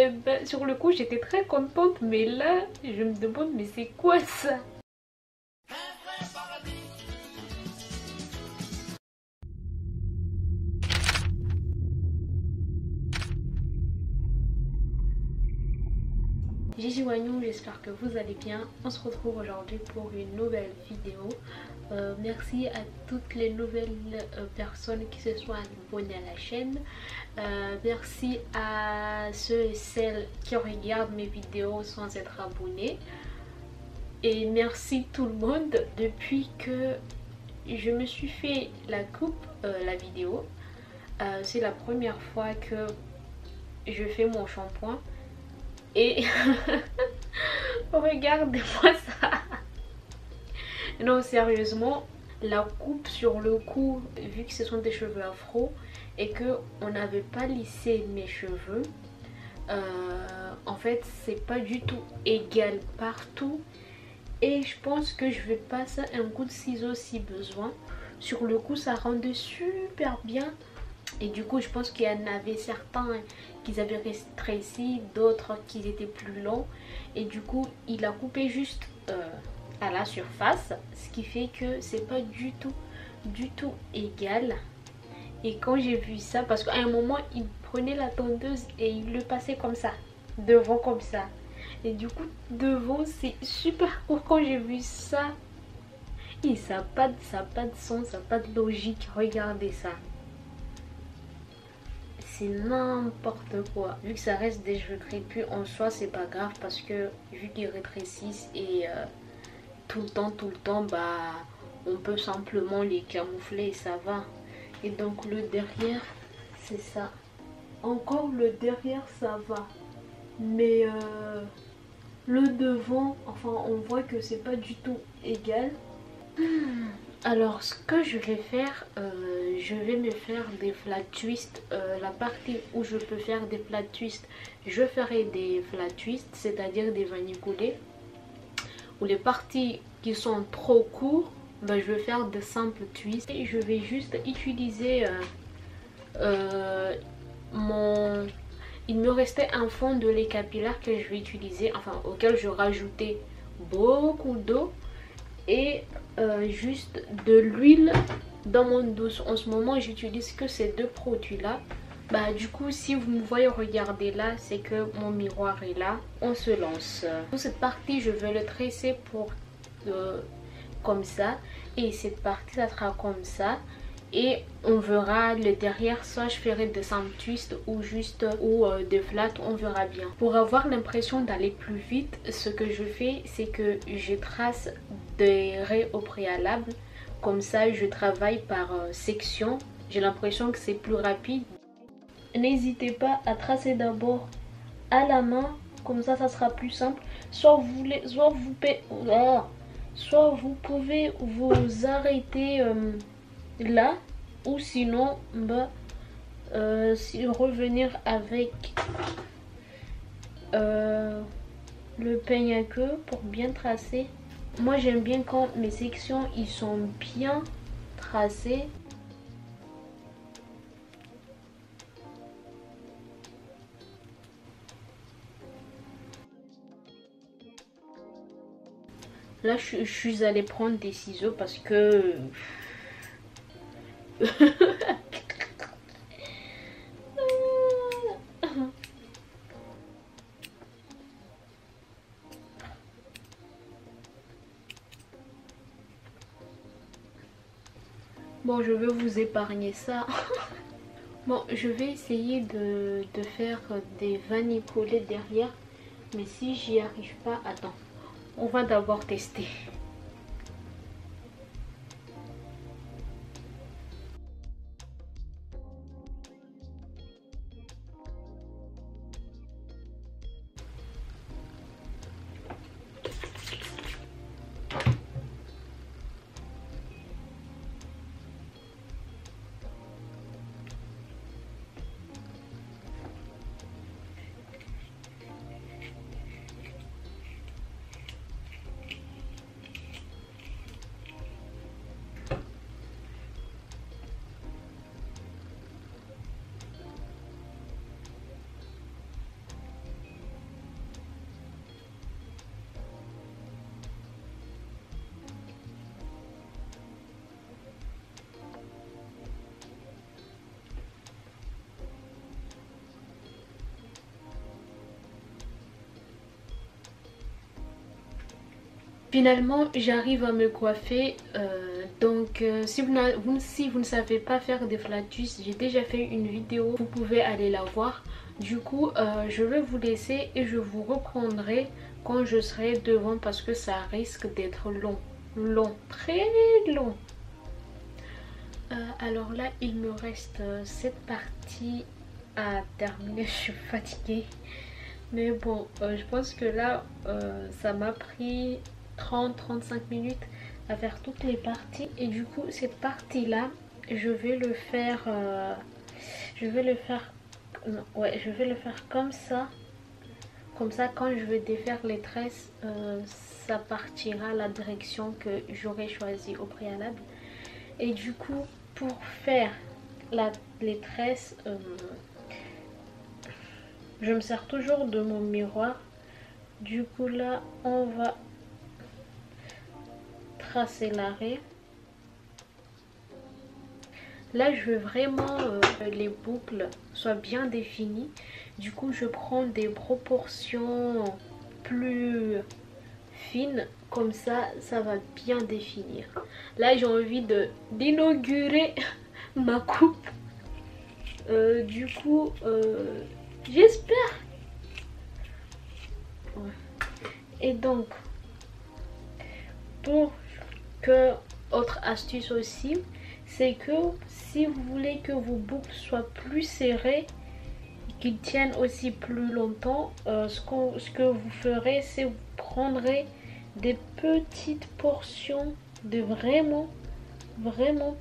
Et ben, sur le coup, j'étais très contente, mais là, je me demande, mais c'est quoi ça? Gigi Wagnou, j'espère que vous allez bien. On se retrouve aujourd'hui pour une nouvelle vidéo. Merci à toutes les nouvelles personnes qui se sont abonnées à la chaîne. Merci à ceux et celles qui regardent mes vidéos sans être abonnés. Et merci tout le monde. Depuis que je me suis fait la coupe, la vidéo, c'est la première fois que je fais mon shampoing. Et regardez-moi ça. Non, sérieusement, la coupe sur le cou, vu que ce sont des cheveux afro et que on n'avait pas lissé mes cheveux, en fait c'est pas du tout égal partout. Et je pense que je vais passer un coup de ciseau si besoin. Sur le cou, ça rendait super bien. Et du coup, je pense qu'il y en avait certains qui avaient rétréci, d'autres qui étaient plus longs. Et du coup, il a coupé juste à la surface, ce qui fait que c'est pas du tout égal. Et quand j'ai vu ça, parce qu'à un moment, il prenait la tondeuse et il le passait comme ça, devant comme ça. Et du coup, devant, c'est super court. Quand j'ai vu ça, et ça n'a pas de sens, ça n'a pas de logique. Regardez ça. C'est n'importe quoi. Vu que ça reste des cheveux crépus, en soi c'est pas grave parce que vu qu'ils rétrécissent et tout le temps, bah on peut simplement les camoufler et ça va. Et donc le derrière, c'est ça. Encore le derrière ça va. Mais le devant, enfin on voit que c'est pas du tout égal. Alors ce que je vais faire, je vais me faire des flat twists. La partie où je peux faire des flat twists, je ferai des flat twists, c'est-à-dire des vanniculés. Ou les parties qui sont trop courtes, ben, je vais faire de simples twists. Et je vais juste utiliser mon... Il me restait un fond de lait capillaire que je vais utiliser, enfin auquel je rajoutais beaucoup d'eau. Et juste de l'huile dans mon douce. En ce moment j'utilise que ces deux produits là. Bah du coup si vous me voyez regarder là, c'est que mon miroir est là. On se lance. Pour cette partie je vais le tresser pour comme ça, et cette partie ça sera comme ça. Et on verra le derrière, soit je ferai des simple twists ou juste des flats, on verra bien. Pour avoir l'impression d'aller plus vite, ce que je fais c'est que je trace des raies au préalable. Comme ça je travaille par section. J'ai l'impression que c'est plus rapide. N'hésitez pas à tracer d'abord à la main, comme ça ça sera plus simple. Soit vous pouvez vous arrêter là, ou sinon bah, revenir avec le peigne à queue pour bien tracer. Moi j'aime bien quand mes sections ils sont bien tracées. Là je suis allée prendre des ciseaux parce que bon, je vais vous épargner ça. Bon, je vais essayer de faire des vanniculés derrière. Mais si j'y arrive pas, attends. On va d'abord tester. Finalement j'arrive à me coiffer. Si vous ne savez pas faire des flatus, j'ai déjà fait une vidéo, vous pouvez aller la voir. Du coup je vais vous laisser et je vous reprendrai quand je serai devant parce que ça risque d'être long, très long. Alors là il me reste cette partie à terminer. Je suis fatiguée, mais bon je pense que là ça m'a pris 30-35 minutes à faire toutes les parties. Et du coup cette partie là je vais le faire comme ça. Comme ça quand je vais défaire les tresses ça partira la direction que j'aurais choisie au préalable. Et du coup pour faire les tresses je me sers toujours de mon miroir. Du coup là on va tracer l'arrêt. Là je veux vraiment les boucles soient bien définies. Du coup je prends des proportions plus fines, comme ça ça va bien définir. Là j'ai envie d'inaugurer ma coupe. Du coup j'espère. Ouais. Et donc pour que, autre astuce aussi, c'est que si vous voulez que vos boucles soient plus serrées, qu'ils tiennent aussi plus longtemps, ce que vous ferez, c'est vous prendrez des petites portions, de vraiment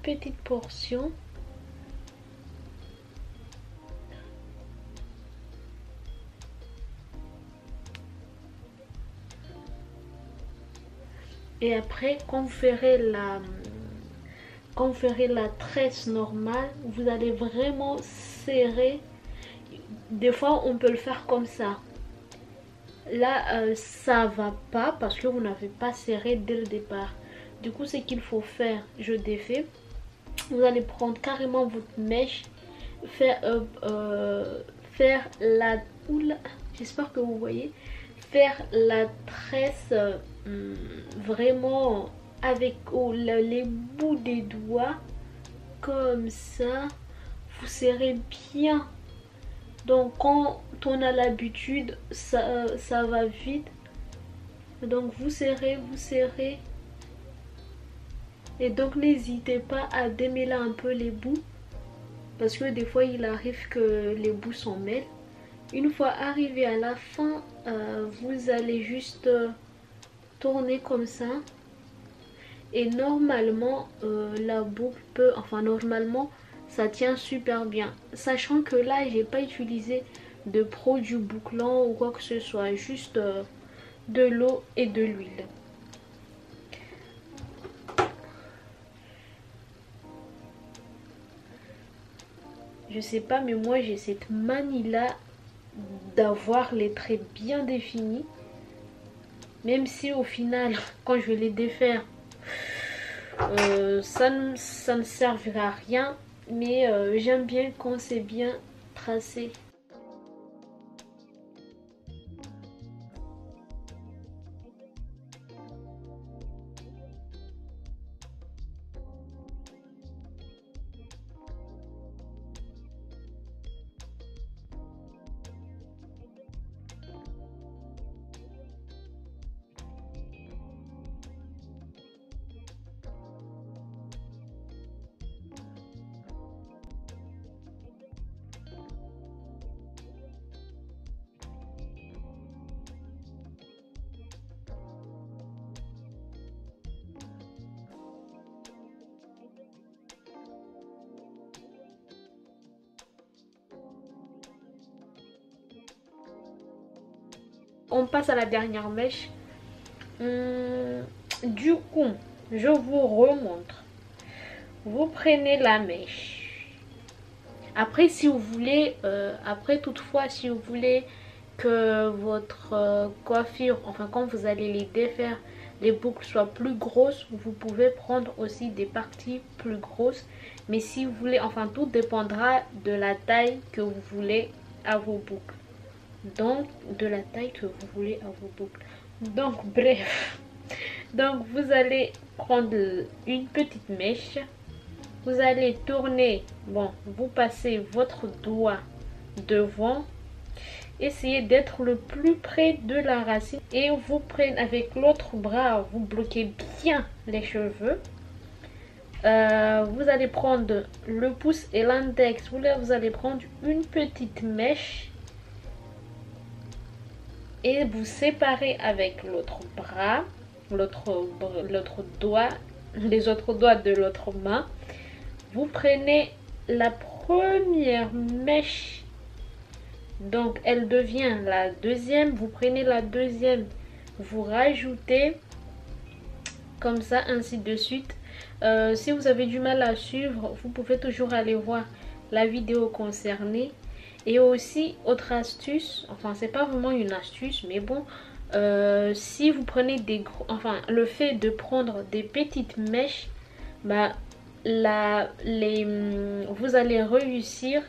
petites portions. Et après quand vous ferez la tresse normale, vous allez vraiment serrer. Des fois on peut le faire comme ça. Là ça va pas parce que vous n'avez pas serré dès le départ. Du coup ce qu'il faut faire, je défais. Vous allez prendre carrément votre mèche, faire la... Oula, j'espère que vous voyez. Faire la tresse vraiment avec les bouts des doigts, comme ça. Vous serrez bien. Donc quand on a l'habitude, ça va vite. Donc vous serrez. Et donc n'hésitez pas à démêler un peu les bouts, parce que des fois il arrive que les bouts s'en mêlent. Une fois arrivé à la fin, vous allez juste tourner comme ça. Et normalement la boucle normalement ça tient super bien. Sachant que là j'ai pas utilisé de produit bouclant ou quoi que ce soit, juste de l'eau et de l'huile. Je sais pas, mais moi j'ai cette manie là d'avoir les traits bien définis. Même si au final quand je vais les défaire ça ne servira à rien. Mais j'aime bien quand c'est bien tracé. On passe à la dernière mèche. Du coup, je vous remontre. Vous prenez la mèche. Après, si vous voulez, toutefois, si vous voulez que votre coiffure, enfin quand vous allez les défaire, les boucles soient plus grosses, vous pouvez prendre aussi des parties plus grosses. Mais si vous voulez, enfin tout dépendra de la taille que vous voulez à vos boucles. Donc de la taille que vous voulez à vos boucles. Donc bref, Donc vous allez prendre une petite mèche, vous allez tourner, bon, vous passez votre doigt devant, essayez d'être le plus près de la racine et vous prenez avec l'autre bras, vous bloquez bien les cheveux. Vous allez prendre le pouce et l'index, vous allez prendre une petite mèche et vous séparez avec l'autre bras, l'autre doigt, les autres doigts de l'autre main. Vous prenez la première mèche, donc elle devient la deuxième, vous prenez la deuxième, vous rajoutez comme ça, ainsi de suite. Si vous avez du mal à suivre, vous pouvez toujours aller voir la vidéo concernée. Et aussi, autre astuce, enfin c'est pas vraiment une astuce, mais bon, si vous prenez des gros, enfin le fait de prendre des petites mèches, bah vous allez réussir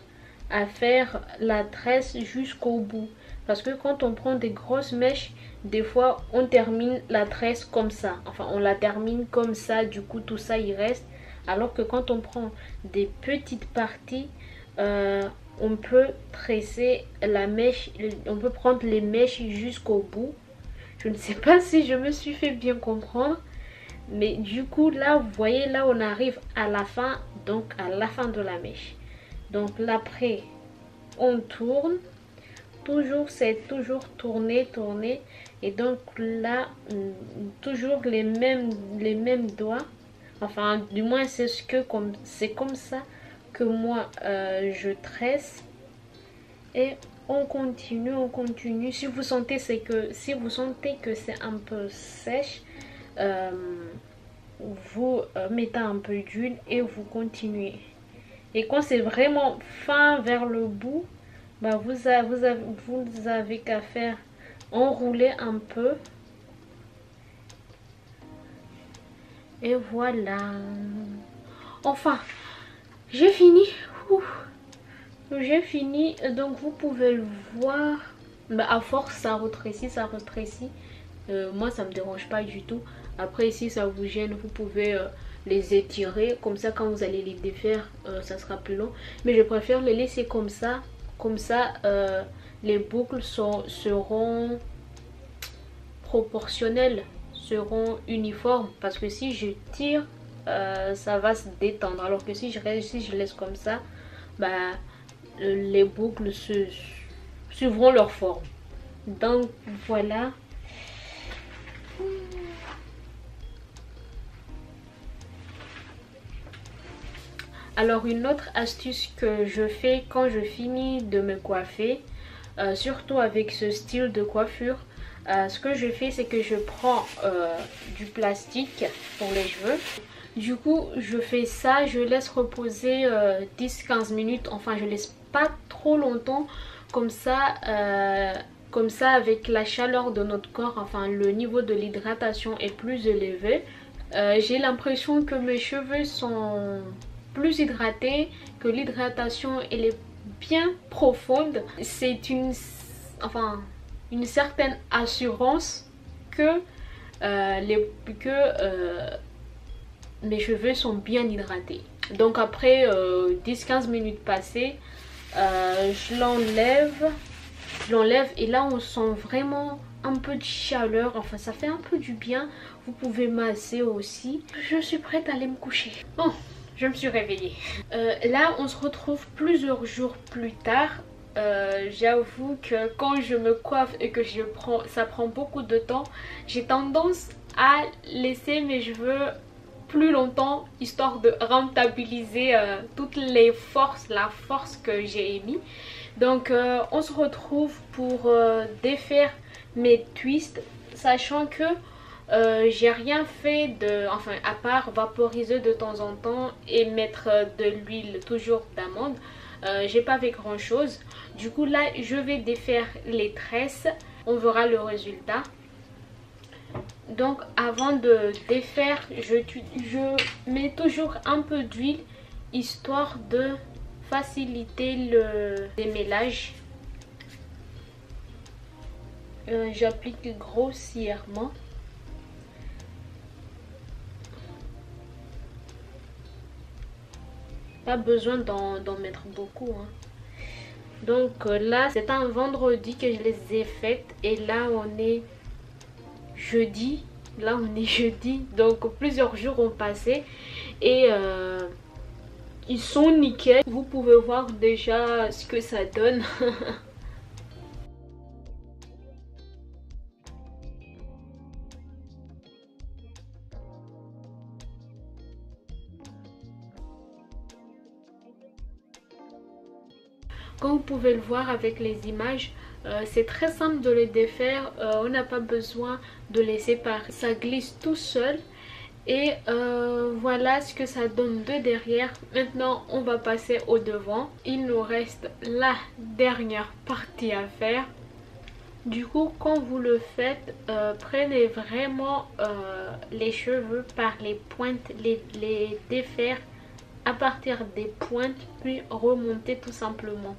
à faire la tresse jusqu'au bout. Parce que quand on prend des grosses mèches, des fois on termine la tresse comme ça, enfin on la termine comme ça, du coup tout ça il reste. Alors que quand on prend des petites parties, on peut tresser la mèche, on peut prendre les mèches jusqu'au bout. Je ne sais pas si je me suis fait bien comprendre, mais du coup là vous voyez, là on arrive à la fin, donc à la fin de la mèche. Donc là après on tourne, toujours c'est toujours tourner, et donc là toujours les mêmes doigts, enfin du moins c'est comme ça que moi je tresse. Et on continue. Si vous sentez que c'est un peu sèche, vous mettez un peu d'huile et vous continuez. Et quand c'est vraiment fin vers le bout, bah vous avez qu'à faire enrouler un peu. Et voilà. Enfin, j'ai fini. J'ai fini, donc vous pouvez le voir. Bah, à force ça rétrécit. Moi ça me dérange pas du tout. Après si ça vous gêne, vous pouvez les étirer. Comme ça quand vous allez les défaire, ça sera plus long. Mais je préfère les laisser comme ça. Comme ça les boucles seront proportionnelles, seront uniformes. Parce que si je tire, ça va se détendre. Alors que si je laisse comme ça, bah les boucles suivront leur forme. Donc voilà. Alors une autre astuce que je fais quand je finis de me coiffer, surtout avec ce style de coiffure, ce que je fais c'est que je prends du plastique pour les cheveux. Du coup je fais ça, je laisse reposer 10-15 minutes, enfin je laisse pas trop longtemps, comme ça avec la chaleur de notre corps, enfin le niveau de l'hydratation est plus élevé. J'ai l'impression que mes cheveux sont plus hydratés, que l'hydratation elle est bien profonde. C'est une certaine assurance que mes cheveux sont bien hydratés. Donc après 10-15 minutes passées, je l'enlève et là on sent vraiment un peu de chaleur, enfin ça fait un peu du bien. Vous pouvez masser aussi. Je suis prête à aller me coucher. Bon, je me suis réveillée. Là on se retrouve plusieurs jours plus tard. J'avoue que quand je me coiffe et que ça prend beaucoup de temps, j'ai tendance à laisser mes cheveux plus longtemps, histoire de rentabiliser toutes les forces, la force que j'ai émis. Donc on se retrouve pour défaire mes twists, sachant que j'ai rien fait à part vaporiser de temps en temps et mettre de l'huile toujours d'amande. J'ai pas fait grand chose. Du coup là je vais défaire les tresses, on verra le résultat. Donc avant de défaire, je mets toujours un peu d'huile, histoire de faciliter le démêlage. J'applique grossièrement. Pas besoin d'en mettre beaucoup, hein. Donc là c'est un vendredi que je les ai faites et là on est jeudi. Là on est jeudi, donc plusieurs jours ont passé et ils sont nickel. Vous pouvez voir déjà ce que ça donne. Comme vous pouvez le voir avec les images, c'est très simple de les défaire. On n'a pas besoin de les séparer. Ça glisse tout seul. Et voilà ce que ça donne de derrière. Maintenant on va passer au devant. Il nous reste la dernière partie à faire. Du coup quand vous le faites, prenez vraiment les cheveux par les pointes, les défaire à partir des pointes, puis remonter tout simplement.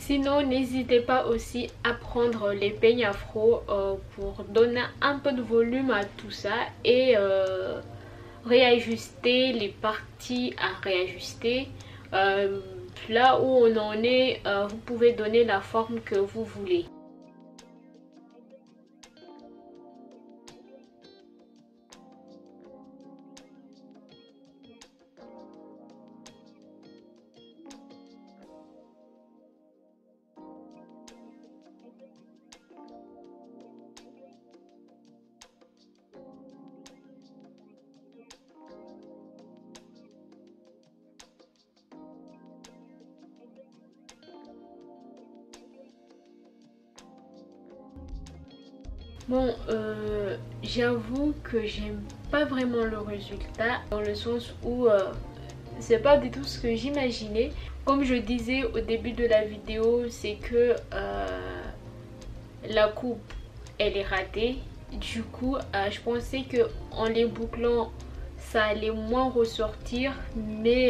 Sinon, n'hésitez pas aussi à prendre les peignes afro pour donner un peu de volume à tout ça et réajuster les parties à réajuster. Là où on en est, vous pouvez donner la forme que vous voulez. Bon, j'avoue que j'aime pas vraiment le résultat dans le sens où c'est pas du tout ce que j'imaginais. Comme je disais au début de la vidéo, c'est que la coupe elle est ratée. Du coup, je pensais que en les bouclant ça allait moins ressortir, mais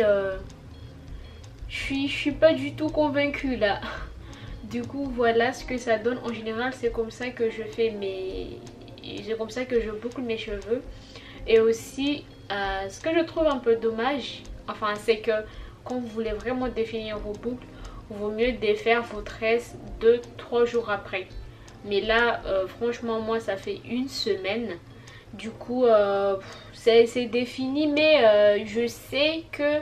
je suis pas du tout convaincue là. Du coup voilà ce que ça donne. En général c'est comme ça que je fais c'est comme ça que je boucle mes cheveux. Et aussi ce que je trouve un peu dommage, enfin c'est que quand vous voulez vraiment définir vos boucles, il vaut mieux défaire vos tresses 2-3 jours après. Mais là franchement moi ça fait une semaine. Du coup c'est défini, mais je sais que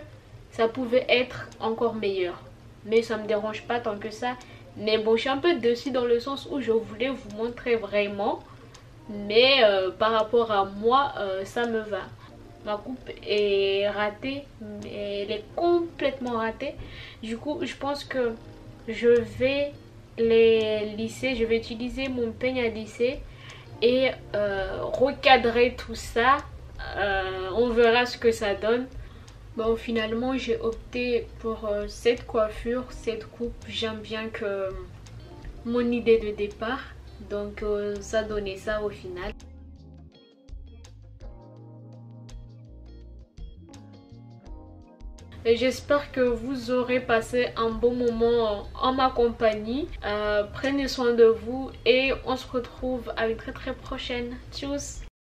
ça pouvait être encore meilleur. Mais ça me dérange pas tant que ça. Mais bon, je suis un peu dessus dans le sens où je voulais vous montrer vraiment. Mais par rapport à moi, ça me va. Ma coupe est ratée, mais elle est complètement ratée. Du coup, je pense que je vais les lisser. Je vais utiliser mon peigne à lisser et recadrer tout ça. On verra ce que ça donne. Bon, finalement j'ai opté pour cette coiffure, cette coupe. J'aime bien que mon idée de départ, donc ça donnait ça au final. Et j'espère que vous aurez passé un bon moment en ma compagnie. Prenez soin de vous et on se retrouve à une très prochaine. Tchuss!